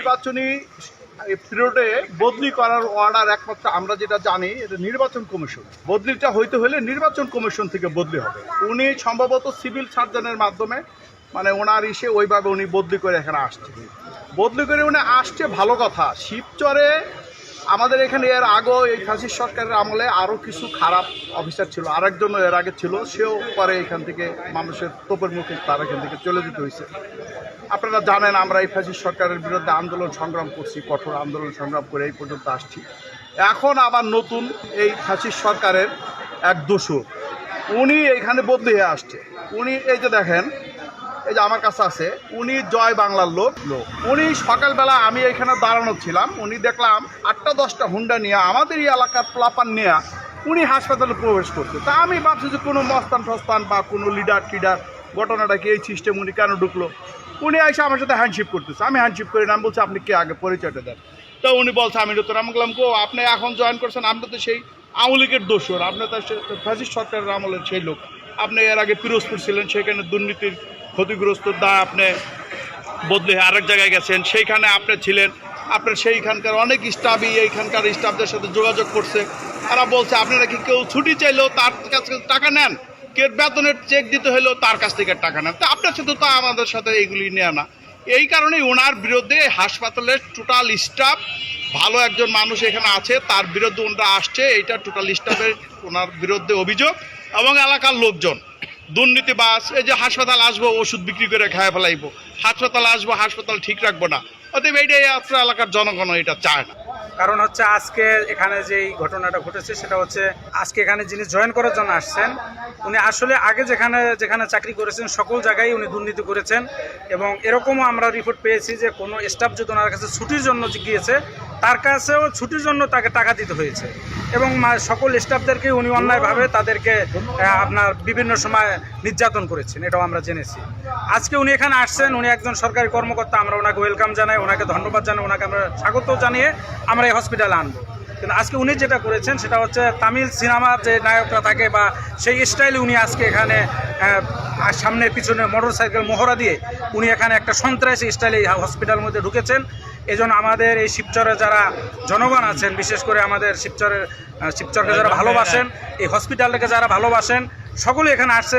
নির্বাচনী পিরিয়ডে বদলি করার অর্ডার একমাত্র আমরা যেটা জানি এটা নির্বাচন কমিশন। বদলিটা হইতে হলে নির্বাচন কমিশন থেকে বদলি হবে। উনি সম্ভবত সিভিল সার্জনের মাধ্যমে মানে ওনার ওইভাবে উনি বদলি করে এখানে আসছে। বদলি করে উনি আসছে ভালো কথা। শিবচরে আমাদের এখানে এর আগে এই ফ্যাসিস্ট সরকারের আমলে আরও কিছু খারাপ অফিসার ছিল, আরেকজনও এর আগে ছিল, সেও পরে এখান থেকে মানুষের তোপের মুখে তার এখান থেকে চলে যেতে হয়েছে। আপনারা জানেন আমরা এই ফ্যাসিস্ট সরকারের বিরুদ্ধে আন্দোলন সংগ্রাম করছি, কঠোর আন্দোলন সংগ্রাম করে এই পর্যন্ত আসছি। এখন আবার নতুন এই ফ্যাসিস্ট সরকারের এক দোষর উনি এইখানে বদলি হয়ে আসছে। উনি এই যে দেখেন, এই যে আমার কাছে আছে, উনি জয় বাংলার লোক। উনি সকালবেলা আমি এখানে দাঁড়ানো ছিলাম, উনি দেখলাম 8-10টা হুন্ডা নিয়ে আমাদের এই এলাকার প্লাপান নিয়ে উনি হাসপাতালে প্রবেশ করছে। তা আমি ভাবছি যে কোনো মস্তান ফস্তান বা কোনো লিডার টিডার ঘটনাটা কি, এই সিস্টেম উনি কেন ঢুকলো। উনি এসে আমার সাথে হ্যান্ডশিপ করতেছে, আমি হ্যান্ডশিপ করি না। আমি বলছি আপনি কে, আগে পরিচয়টা দেন। তো উনি বলছে আমি তো। আমি বললাম গো আপনি এখন জয়েন করছেন, আপনি তো সেই আওয়ামী লীগের দোষর, আপনি তো ফ্যাসিস্ট সরকারের আমলের সেই লোক। আপনি এর আগে পিরোজপুর ছিলেন, সেখানে দুর্নীতির ক্ষতিগ্রস্ত দায় আপনি বদলে আরেক জায়গায় গেছেন, সেইখানে আপনি ছিলেন। আপনার সেইখানকার অনেক স্টাফই এইখানকার স্টাফদের সাথে যোগাযোগ করছে। তারা বলছে আপনারা কি কেউ ছুটি চাইলেও তার কাছ থেকে টাকা নেন, কেউ বেতনের চেক দিতে হলেও তার কাছ থেকে টাকা নেন। তা আপনার সাথে তো আমাদের সাথে এইগুলি নেয় না। এই কারণেই ওনার বিরুদ্ধে হাসপাতালের টোটাল স্টাফ, ভালো একজন মানুষ এখানে আছে, তার বিরুদ্ধে ওনারা আসছে। এইটা টোটাল স্টাফের ওনার বিরুদ্ধে অভিযোগ এবং এলাকার লোকজন দুর্নীতিবাজ। এই যে হাসপাতাল আসবো ওষুধ বিক্রি করে খায় ফেলাইবো, হাসপাতাল আসবো হাসপাতাল ঠিক রাখবো না। অতএব এইটাই আপনার এলাকার জনগণ এটা চায় না। কারণ হচ্ছে আজকে এখানে যেই ঘটনাটা ঘটেছে সেটা হচ্ছে আজকে এখানে যিনি জয়েন করার জন্য আসছেন উনি আসলে আগে যেখানে চাকরি করেছেন সকল জায়গায় উনি দুর্নীতি করেছেন। এবং এরকমও আমরা রিপোর্ট পেয়েছি যে কোনো স্টাফ যদি ওনার কাছে ছুটির জন্য গিয়েছে তার কাছেও ছুটির জন্য তাকে টাকা দিতে হয়েছে। এবং সকল স্টাফদেরকে উনি অন্যায়ভাবে তাদেরকে আপনার বিভিন্ন সময় নির্যাতন করেছেন, এটাও আমরা জেনেছি। আজকে উনি এখানে আসছেন, উনি একজন সরকারি কর্মকর্তা, আমরা ওনাকে ওয়েলকাম জানাই, ওনাকে ধন্যবাদ জানাই, ওনাকে আমরা স্বাগত জানিয়ে আমরা এই হসপিটালে আনবো। কিন্তু আজকে উনি যেটা করেছেন সেটা হচ্ছে তামিল সিনেমার যে নায়করা থাকে বা সেই স্টাইলে উনি আজকে এখানে সামনে পিছনে মোটরসাইকেল মহড়া দিয়ে উনি এখানে একটা সন্ত্রাসী স্টাইলে হসপিটালের মধ্যে ঢুকেছেন। এই জন্য আমাদের এই শিবচরে যারা জনগণ আছেন, বিশেষ করে আমাদের শিবচরকে যারা ভালোবাসেন, এই হসপিটালটাকে যারা ভালোবাসেন, সকলে এখানে আসছেন।